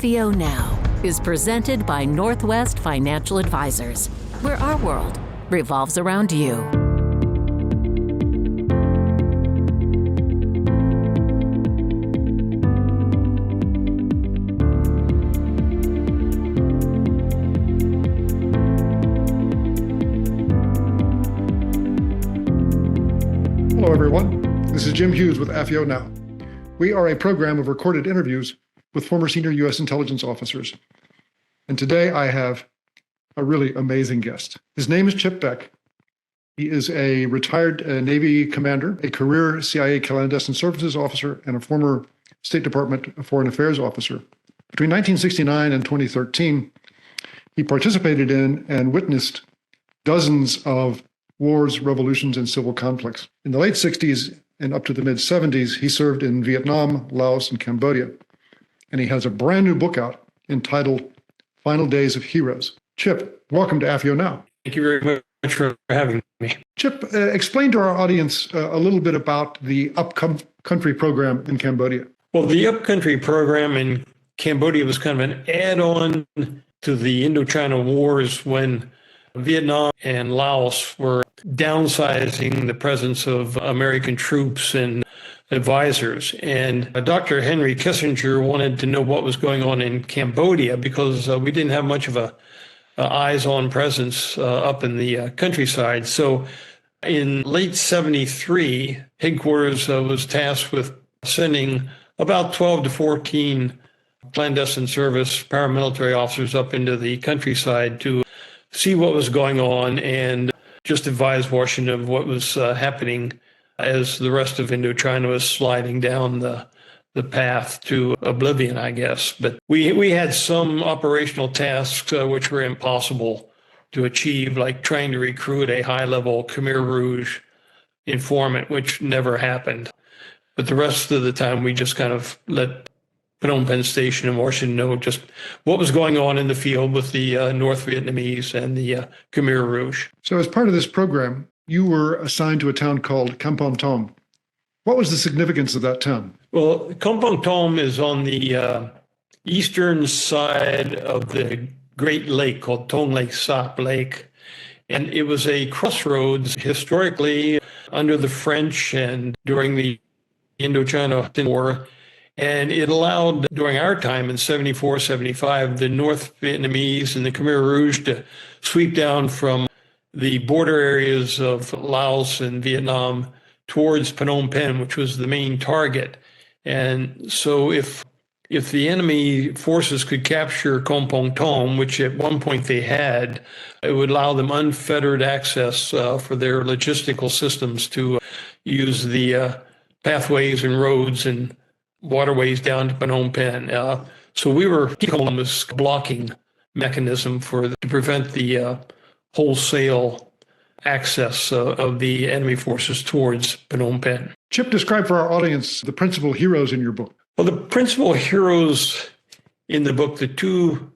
AFIO Now is presented by Northwest Financial Advisors, where our world revolves around you. Hello, everyone. This is Jim Hughes with AFIO Now. We are a program of recorded interviews with former senior U.S. intelligence officers. And today I have a really amazing guest. His name is Chip Beck. He is a retired Navy commander, a career CIA clandestine services officer, and a former State Department Foreign Affairs officer. Between 1969 and 2013, he participated in and witnessed dozens of wars, revolutions, and civil conflicts. In the late 60s and up to the mid-70s, he served in Vietnam, Laos, and Cambodia. And he has a brand new book out entitled Final Days of Heroes. Chip, welcome to AFIO Now. Thank you very much for having me. Chip, explain to our audience a little bit about the Upcountry program in Cambodia. Well, the Upcountry program in Cambodia was kind of an add-on to the Indochina Wars when Vietnam and Laos were downsizing the presence of American troops and advisors. And Dr. Henry Kissinger wanted to know what was going on in Cambodia because we didn't have much of a eyes-on presence up in the countryside. So in late 73, headquarters was tasked with sending about 12 to 14 clandestine service paramilitary officers up into the countryside to see what was going on and just advise Washington of what was happening as the rest of Indochina was sliding down the path to oblivion, I guess. But we had some operational tasks which were impossible to achieve, like trying to recruit a high-level Khmer Rouge informant, which never happened. But the rest of the time, we just kind of let Phnom Penh Station in Washington know just what was going on in the field with the North Vietnamese and the Khmer Rouge. So as part of this program, you were assigned to a town called Kampong Thom. What was the significance of that town? Well, Kampong Thom is on the eastern side of the Great Lake called Tonle Sap Lake. And it was a crossroads historically under the French and during the Indochina War. And it allowed, during our time in 74, 75, the North Vietnamese and the Khmer Rouge to sweep down from the border areas of Laos and Vietnam towards Phnom Penh, which was the main target. And so if the enemy forces could capture Kampong Thom, which at one point they had, it would allow them unfettered access for their logistical systems to use the pathways and roads and waterways down to Phnom Penh. So we were keeping this blocking mechanism to prevent the wholesale access of the enemy forces towards Phnom Penh. Chip, describe for our audience the principal heroes in your book. Well, the principal heroes in the book, the two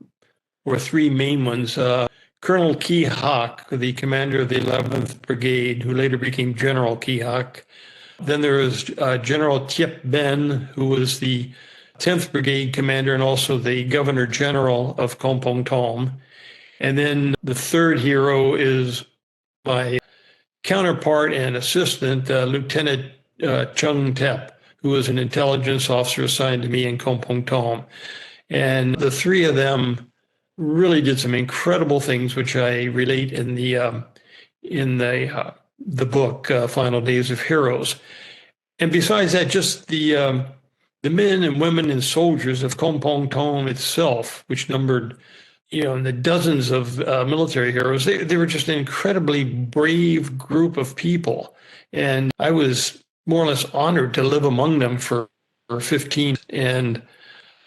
or three main ones, Colonel Kee Hut, the commander of the 11th Brigade, who later became General Kee Hut. Then there was General Tep who was the 10th Brigade commander and also the Governor General of Kampong Thom. And then the third hero is my counterpart and assistant, Lt Chung Tep, who was an intelligence officer assigned to me in Kampong Thom. And the three of them really did some incredible things, which I relate in the book, Final Days of Heroes. And besides that, just the men and women and soldiers of Kampong Thom itself, which numbered, in the dozens of military heroes, they were just an incredibly brave group of people. And I was more or less honored to live among them for 15 and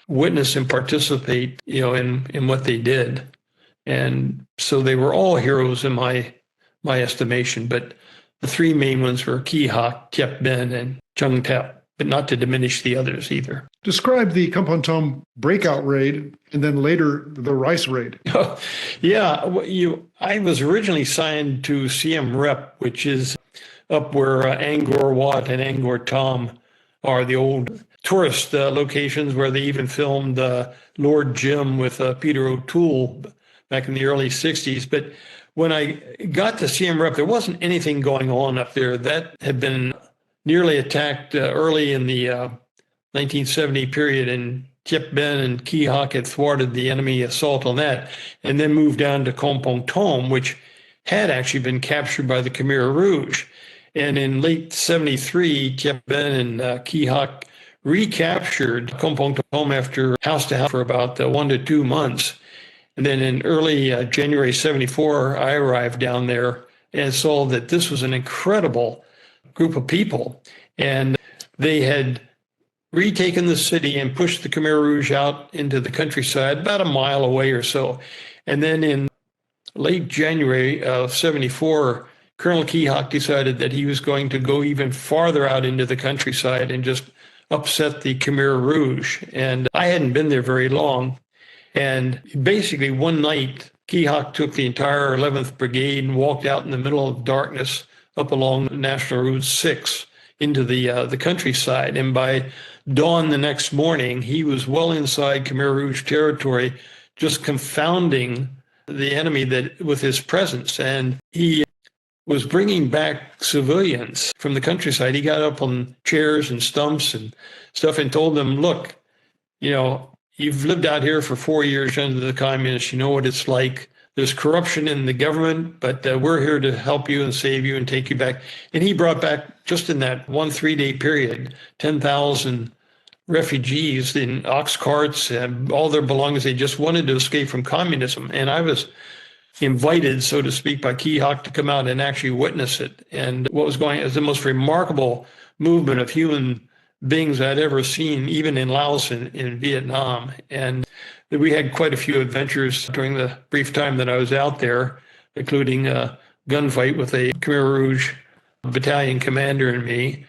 witness and participate, in what they did. And so they were all heroes in my estimation, but the three main ones were Kee Hut, Tep and Chung Tep, but not to diminish the others either. Describe the Kampong Thom breakout raid and then later the Rice raid. Yeah, I was originally signed to Siem Reap, which is up where Angkor Wat and Angkor Thom are, the old tourist locations where they even filmed Lord Jim with Peter O'Toole back in the early 60s. But when I got to Siem Reap, there wasn't anything going on up there. That had been nearly attacked early in the 1970 period, and Giap and Kee Hut had thwarted the enemy assault on that, and then moved down to Kampong Thom, which had actually been captured by the Khmer Rouge. And in late 73, Giap and Kee Hut recaptured Kampong Thom after house to house for about 1 to 2 months. And then in early January 74, I arrived down there and saw that this was an incredible group of people. And they had retaken the city and pushed the Khmer Rouge out into the countryside about a mile away or so. And then in late January of 74, Colonel Kee Hut decided that he was going to go even farther out into the countryside and just upset the Khmer Rouge. And I hadn't been there very long. And basically one night, Kee Hut took the entire 11th Brigade and walked out in the middle of darkness up along National Route 6 into the countryside. And by dawn the next morning, he was well inside Khmer Rouge territory, just confounding the enemy with his presence. And he was bringing back civilians from the countryside. He got up on chairs and stumps and stuff and told them, look, you've lived out here for 4 years under the communists. You know what it's like. There's corruption in the government, but we're here to help you and save you and take you back. And he brought back, just in that 3 day period, 10,000 refugees in ox carts and all their belongings. They just wanted to escape from communism. And I was invited, so to speak, by Kee Hut to come out and actually witness it. And what was going on is the most remarkable movement of human beings I'd ever seen, even in Laos and in Vietnam. And we had quite a few adventures during the brief time that I was out there, including a gunfight with a Khmer Rouge battalion commander and me.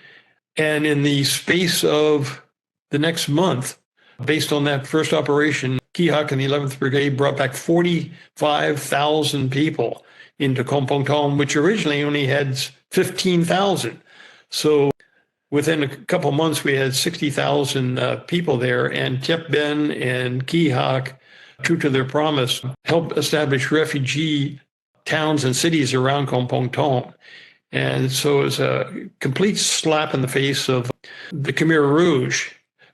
And in the space of the next month, based on that first operation, Kee Hut and the 11th Brigade brought back 45,000 people into Kampong Thom, which originally only had 15,000. So within a couple of months, we had 60,000 people there, and Giap and Kee Hut, true to their promise, helped establish refugee towns and cities around Kampong Thom. And so it was a complete slap in the face of the Khmer Rouge.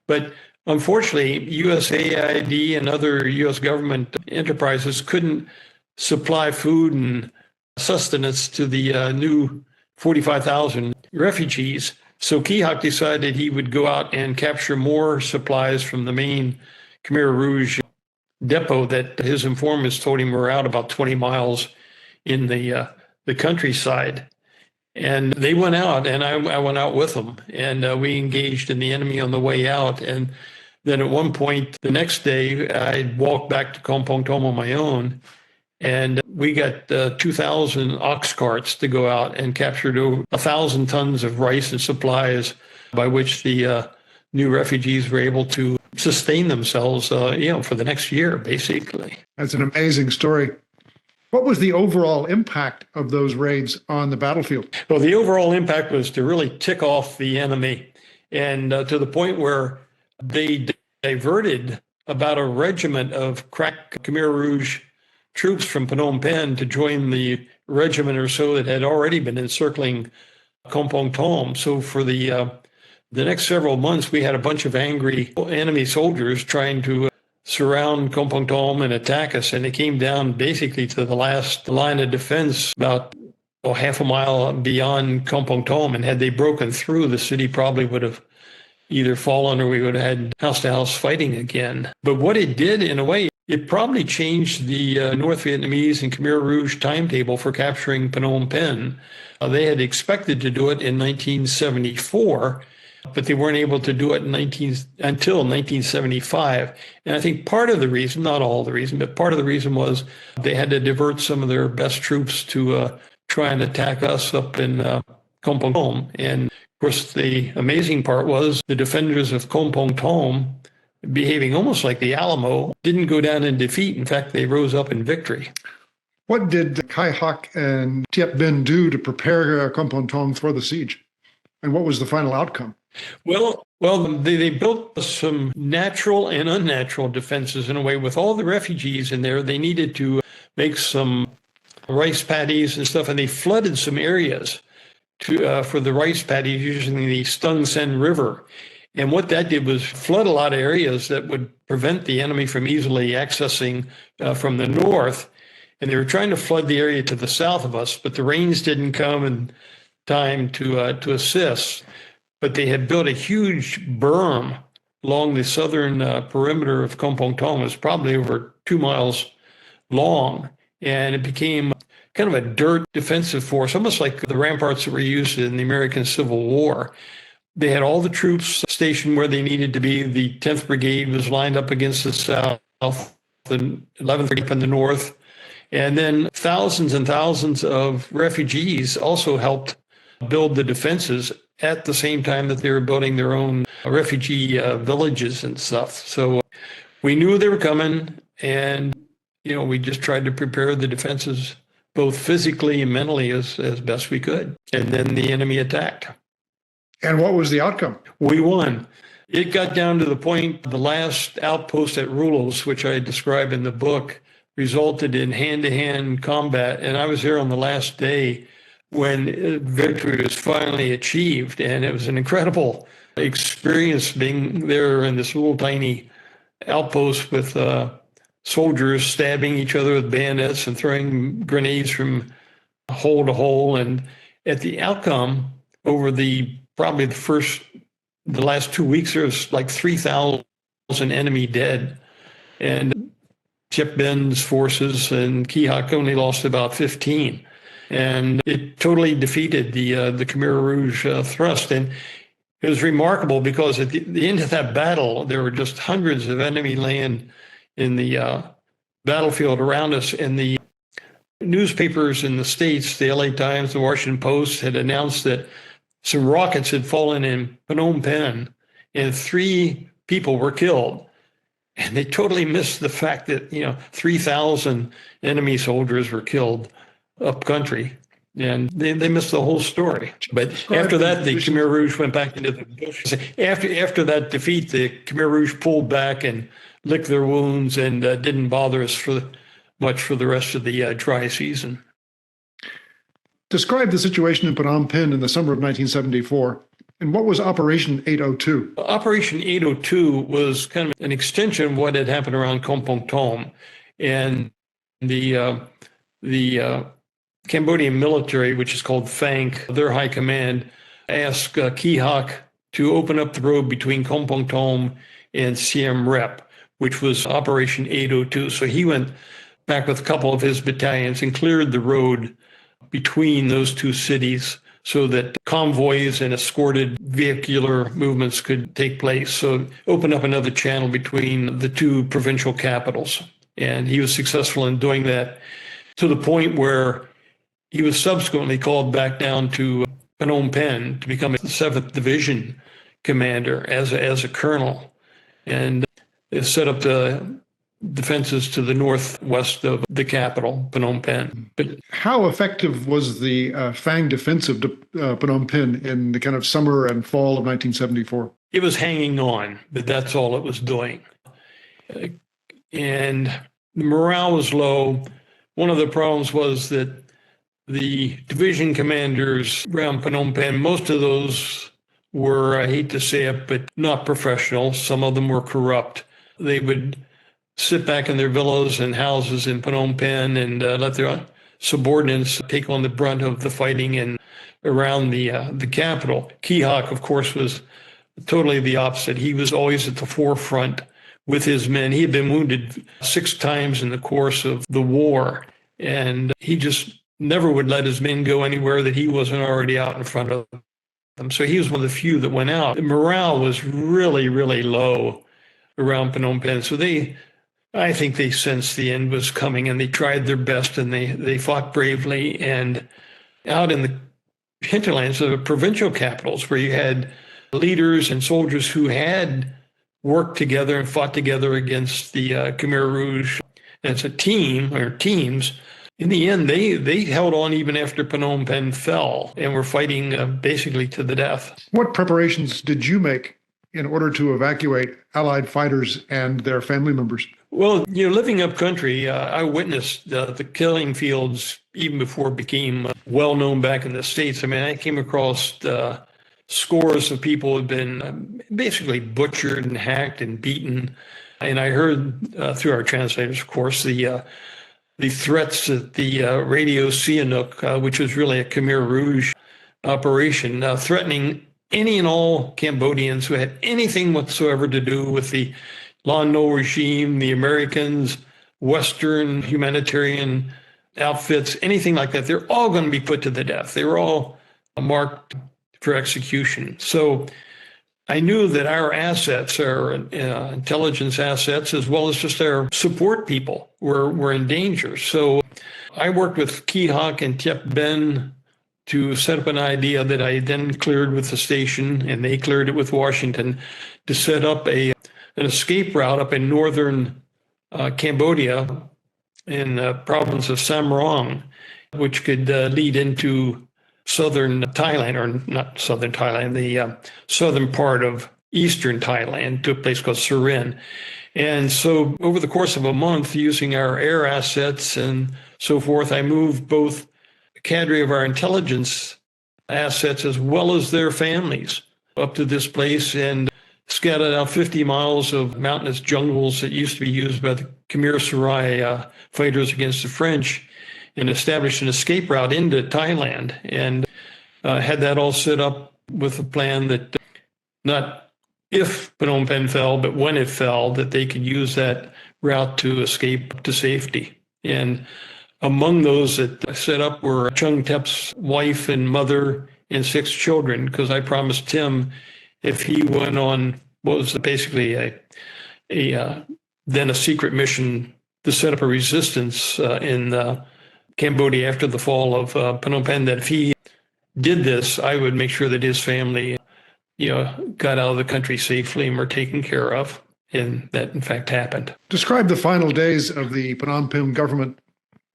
But unfortunately, USAID and other U.S. government enterprises couldn't supply food and sustenance to the new 45,000 refugees. So Kee Hut decided he would go out and capture more supplies from the main Khmer Rouge depot that his informants told him were out about 20 miles in the countryside. And they went out, and I went out with them, and we engaged in the enemy on the way out. And then at one point, the next day, I walked back to Kampong Thom on my own, and we got 2,000 ox carts to go out and captured 1,000 tons of rice and supplies, by which the new refugees were able to sustain themselves, for the next year, basically. That's an amazing story. What was the overall impact of those raids on the battlefield? Well, the overall impact was to really tick off the enemy, and to the point where they diverted about a regiment of crack Khmer Rouge troops from Phnom Penh to join the regiment or so that had already been encircling Kampong Thom. So for the next several months, we had a bunch of angry enemy soldiers trying to surround Kampong Thom and attack us. And it came down basically to the last line of defense, about half a mile beyond Kampong Thom. And had they broken through, the city probably would have either fallen or we would have had house-to-house fighting again. But what it did, in a way, it probably changed the North Vietnamese and Khmer Rouge timetable for capturing Phnom Penh. They had expected to do it in 1974, but they weren't able to do it until 1975. And I think part of the reason, not all the reason, but part of the reason was they had to divert some of their best troops to try and attack us up in Kampong Thom. And of course, the amazing part was the defenders of Kampong Thom, behaving almost like the Alamo, didn't go down in defeat. In fact, they rose up in victory. What did Kee Hut and Giap do to prepare Kampong Thom for the siege? And what was the final outcome? They built some natural and unnatural defenses in a way. With all the refugees in there, they needed to make some rice paddies and stuff, and they flooded some areas for the rice paddies using the Stung Sen River. And what that did was flood a lot of areas that would prevent the enemy from easily accessing from the north. And they were trying to flood the area to the south of us, but the rains didn't come in time to assist. But they had built a huge berm along the southern perimeter of Kampong Thom. It was probably over 2 miles long, and it became kind of a dirt defensive force, almost like the ramparts that were used in the American Civil War. They had all the troops stationed where they needed to be. The 10th Brigade was lined up against the south, the 11th Brigade in the north, and then thousands and thousands of refugees also helped build the defenses at the same time that they were building their own refugee villages and stuff. So we knew they were coming, and we just tried to prepare the defenses both physically and mentally as best we could. And then the enemy attacked. And what was the outcome? We won. It got down to the point, the last outpost at Rulos, which I describe in the book, resulted in hand-to-hand combat. And I was there on the last day when victory was finally achieved. And it was an incredible experience being there in this little tiny outpost with soldiers stabbing each other with bayonets and throwing grenades from hole to hole. And at the outcome, over probably the last 2 weeks, there was like 3,000 enemy dead. And Giap Ben's forces and Kee Hut only lost about 15. And it totally defeated the Khmer Rouge thrust. And it was remarkable because at the end of that battle, there were just hundreds of enemy land in the battlefield around us. And the newspapers in the States, the LA Times, the Washington Post, had announced that some rockets had fallen in Phnom Penh and 3 people were killed. And they totally missed the fact that, 3,000 enemy soldiers were killed upcountry. And they missed the whole story. But after that, the Khmer Rouge went back into the bush. After that defeat, the Khmer Rouge pulled back and licked their wounds and didn't bother us much for the rest of the dry season. Describe the situation in Phnom Penh in the summer of 1974. And what was Operation 802? Operation 802 was kind of an extension of what had happened around Kampong Thom. And the Cambodian military, which is called Fang, their high command, asked Kee Hut to open up the road between Kampong Thom and Siem Reap, which was Operation 802. So he went back with a couple of his battalions and cleared the road between those two cities so that convoys and escorted vehicular movements could take place. So open up another channel between the two provincial capitals. And he was successful in doing that to the point where he was subsequently called back down to Phnom Penh to become a 7th Division commander as a colonel, and set up the defenses to the northwest of the capital, Phnom Penh. But how effective was the Fang defense of Phnom Penh in the kind of summer and fall of 1974? It was hanging on, but that's all it was doing. And the morale was low. One of the problems was that the division commanders around Phnom Penh, most of those were, I hate to say it, but not professional. Some of them were corrupt. They would sit back in their villas and houses in Phnom Penh and let their subordinates take on the brunt of the fighting and around the capital. Kee Hut, of course, was totally the opposite. He was always at the forefront with his men. He had been wounded 6 times in the course of the war, and he just never would let his men go anywhere that he wasn't already out in front of them. So he was one of the few that went out. The morale was really, really low around Phnom Penh. So I think they sensed the end was coming, and they tried their best, and they fought bravely. And out in the hinterlands of the provincial capitals, where you had leaders and soldiers who had worked together and fought together against the Khmer Rouge as a team or teams, in the end, they held on even after Phnom Penh fell and were fighting basically to the death. What preparations did you make in order to evacuate Allied fighters and their family members? Well, living up country, I witnessed the killing fields even before it became well known back in the States. I mean, I came across scores of people who had been basically butchered and hacked and beaten. And I heard through our translators, of course, the threats at the Radio Sihanouk, which was really a Khmer Rouge operation, threatening any and all Cambodians who had anything whatsoever to do with the Lon Nol regime, the Americans, Western humanitarian outfits, anything like that. They're all going to be put to the death. They were all marked for execution. So I knew that our assets, our intelligence assets, as well as just our support people, were in danger. So I worked with Kee Hut and Tep Ben to set up an idea that I then cleared with the station, and they cleared it with Washington, to set up an escape route up in northern Cambodia in the province of Samrong, which could lead into southern Thailand, or not southern Thailand, the southern part of eastern Thailand, to a place called Surin. And so over the course of a month, using our air assets and so forth, I moved both a cadre of our intelligence assets as well as their families up to this place and scattered out 50 miles of mountainous jungles that used to be used by the Khmer Rouge fighters against the French, and established an escape route into Thailand, and had that all set up with a plan that not if Phnom Penh fell, but when it fell, that they could use that route to escape to safety. And among those that I set up were Chung Tep's wife and mother and 6 children, because I promised Tim if he went on what was basically then a secret mission to set up a resistance in Cambodia after the fall of Phnom Penh, that if he did this, I would make sure that his family, got out of the country safely and were taken care of. And that, in fact, happened. Describe the final days of the Phnom Penh government,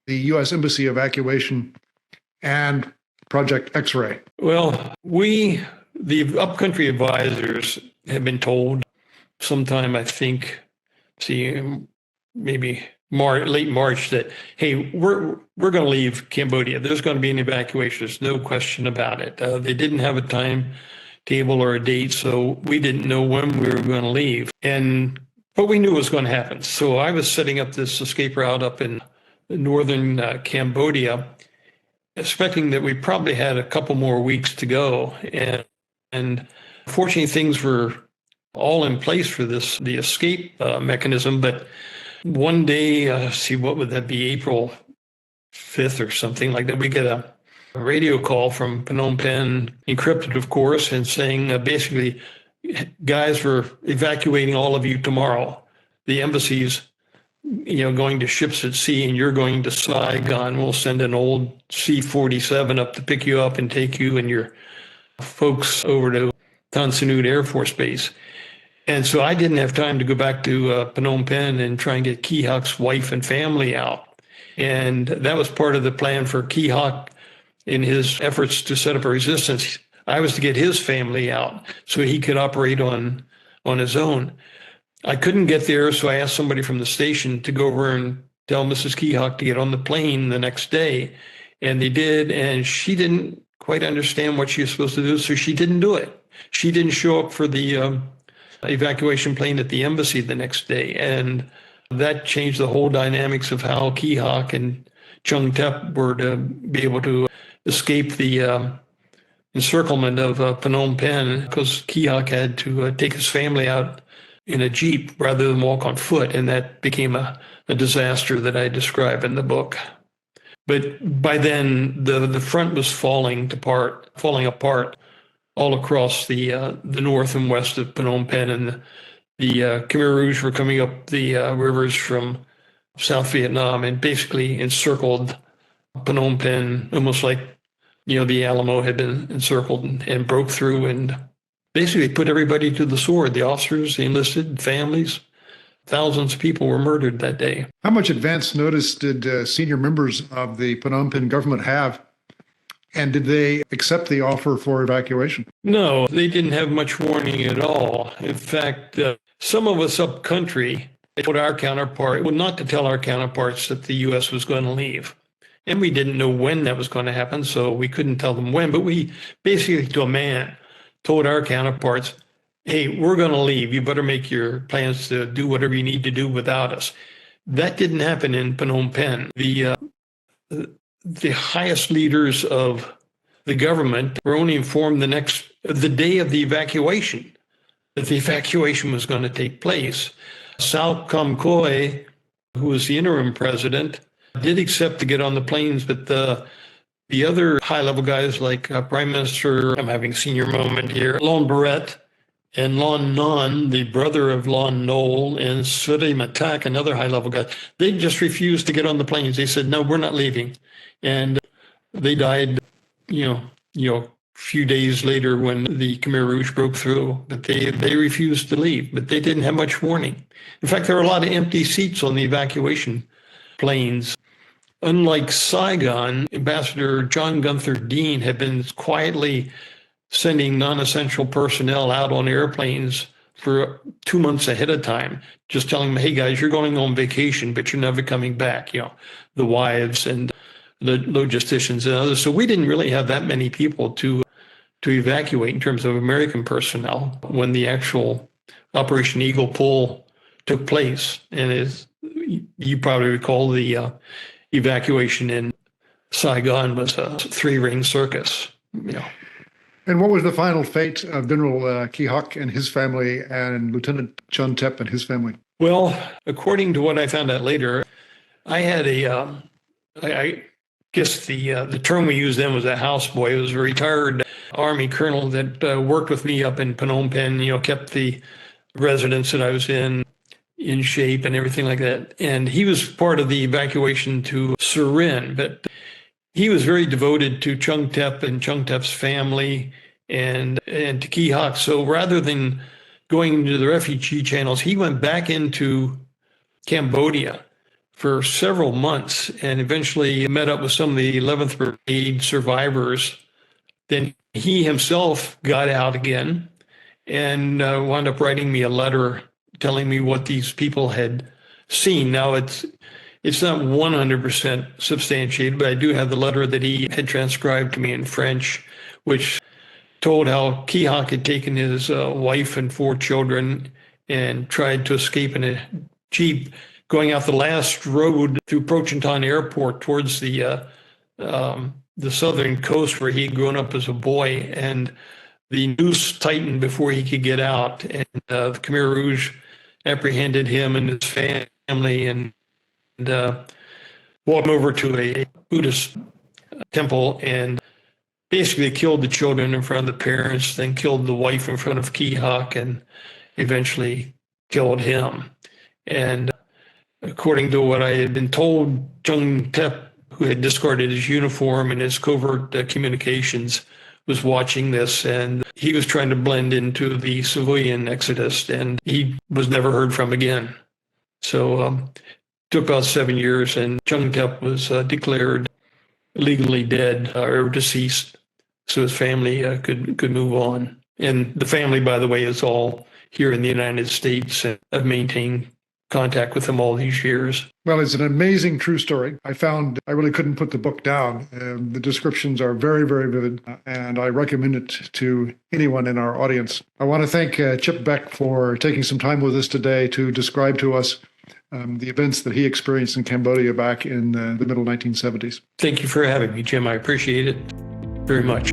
the U.S. Embassy evacuation, and Project X-Ray. Well, the upcountry advisors, have been told sometime, I think, maybe late March, that, hey, we're going to leave Cambodia. There's going to be an evacuation. There's no question about it. They didn't have a timetable or a date, so we didn't know when we were going to leave. But we knew it was going to happen. So I was setting up this escape route up in northern Cambodia, expecting that we probably had a couple more weeks to go. And fortunately, things were all in place for the escape mechanism. But one day, what would that be, April 5th or something like that, we get a radio call from Phnom Penh, encrypted, of course, and saying basically, guys, we're evacuating all of you tomorrow. The embassy's going to ships at sea, and you're going to Saigon. We'll send an old C-47 up to pick you up and take you and your folks over to Tan Son Nhut Air Force Base. And so I didn't have time to go back to Phnom Penh and try and get Kee Hut's wife and family out. And that was part of the plan for Kee Hut in his efforts to set up a resistance. I was to get his family out so he could operate on his own. I couldn't get there, so I asked somebody from the station to go over and tell Mrs. Kee Hut to get on the plane the next day. And they did, and she didn't quite understand what she was supposed to do, so she didn't do it. She didn't show up for the evacuation plane at the embassy the next day. And that changed the whole dynamics of how Kee Hut and Chung Tep were to be able to escape the encirclement of Phnom Penh, because Kee Hut had to take his family out in a Jeep rather than walk on foot. And that became a disaster that I describe in the book. But by then, the front was falling apart all across the north and west of Phnom Penh, and the Khmer Rouge were coming up the rivers from South Vietnam and basically encircled Phnom Penh, almost like the Alamo had been encircled, and broke through and basically put everybody to the sword: the officers, the enlisted, families, thousands of people were murdered that day. How much advance notice did senior members of the Phnom Penh government have? And did they accept the offer for evacuation? No, they didn't have much warning at all. In fact, some of us upcountry told our counterpart, well, not to tell our counterparts that the U.S. was going to leave. And we didn't know when that was going to happen, so we couldn't tell them when. But we basically, to a man, told our counterparts, hey, we're going to leave. You better make your plans to do whatever you need to do without us. That didn't happen in Phnom Penh. The highest leaders of the government were only informed the day of the evacuation, that the evacuation was going to take place. Sal Kham Khoi, who was the interim president, did accept to get on the planes, but the other high-level guys like Prime Minister, I'm having a senior moment here, Lon Barrett and Lon Non, the brother of Lon Nol, and Suri Matak, another high-level guy, they just refused to get on the planes. They said, no, we're not leaving. And they died, a few days later when the Khmer Rouge broke through, but they refused to leave, but they didn't have much warning. In fact, there were a lot of empty seats on the evacuation planes. Unlike Saigon, Ambassador John Gunther Dean had been quietly sending non-essential personnel out on airplanes for 2 months ahead of time, just telling them, hey guys, you're going on vacation, but you're never coming back, the wives and the logisticians and others. So we didn't really have that many people to evacuate in terms of American personnel when the actual Operation Eagle Pull took place. And as you probably recall, the evacuation in Saigon was a three-ring circus. And what was the final fate of General Kee Hut and his family and Lt Chung Tep and his family? Well, according to what I found out later, I had I guess the term we used then was a houseboy. It was a retired Army colonel that worked with me up in Phnom Penh, kept the residence that I was in shape and everything like that. And he was part of the evacuation to Surin, but he was very devoted to Chung Tep and Chung Tep's family and to Kee Hut. So rather than going into the refugee channels, he went back into Cambodia for several months and eventually met up with some of the 11th Brigade survivors. Then he himself got out again and wound up writing me a letter telling me what these people had seen. Now, it's not 100% substantiated, but I do have the letter that he had transcribed to me in French, which told how Kee Hut had taken his wife and 4 children and tried to escape in a Jeep going out the last road through Prochonton Airport towards the southern coast where he had grown up as a boy. And the noose tightened before he could get out. And the Khmer Rouge apprehended him and his family and walked over to a Buddhist temple and basically killed the children in front of the parents, then killed the wife in front of Kee Hut and eventually killed him. And according to what I had been told, Chung Tep, who had discarded his uniform and his covert communications, was watching this, and he was trying to blend into the civilian exodus, and he was never heard from again. So took about 7 years, and Chung Tep was declared legally dead or deceased, so his family could move on. And the family, by the way, is all here in the United States and have maintained contact with him all these years. Well, it's an amazing true story. I really couldn't put the book down. The descriptions are very, very vivid, and I recommend it to anyone in our audience. I want to thank Chip Beck for taking some time with us today to describe to us the events that he experienced in Cambodia back in the middle 1970s. Thank you for having me, Jim. I appreciate it very much.